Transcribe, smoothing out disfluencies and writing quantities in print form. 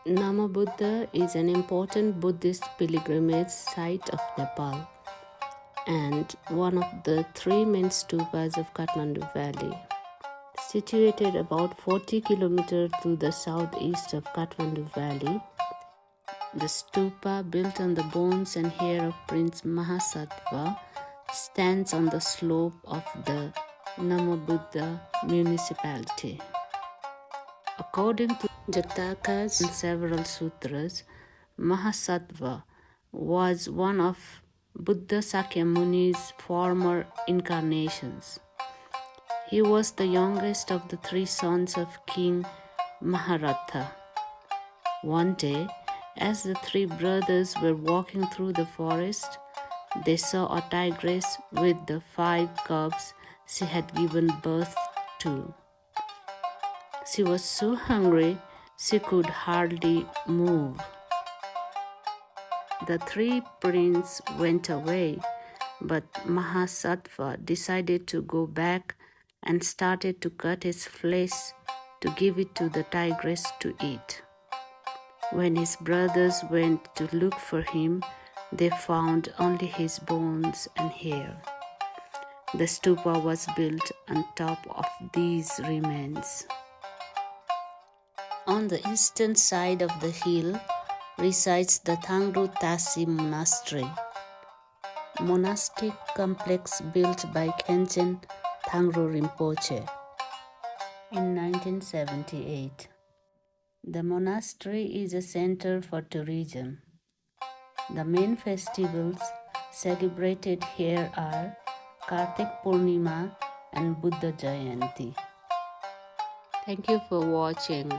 Namobuddha is an important Buddhist pilgrimage site of Nepal and one of the three main stupas of Kathmandu Valley. Situated about 40 kilometers to the southeast of Kathmandu Valley, the stupa, built on the bones and hair of Prince Mahasattva, stands on the slope of the Namobuddha municipality. According to Jatakas and several sutras, Mahasattva was one of Buddha Sakyamuni's former incarnations. He was the youngest of the three sons of King Maharatha. One day, as the three brothers were walking through the forest, they saw a tigress with the 5 cubs she had given birth to. She was so hungry she could hardly move. The three princes went away, but Mahasattva decided to go back and started to cut his flesh to give it to the tigress to eat. When his brothers went to look for him, they found only his bones and hair. The stupa was built on top of these remains. On the eastern side of the hill resides the Thangru Tasi Monastery, monastic complex built by Khenchen Thangru Rinpoche in 1978. The monastery is a center for tourism. The main festivals celebrated here are Kartik Purnima and Buddha Jayanti. Thank you for watching.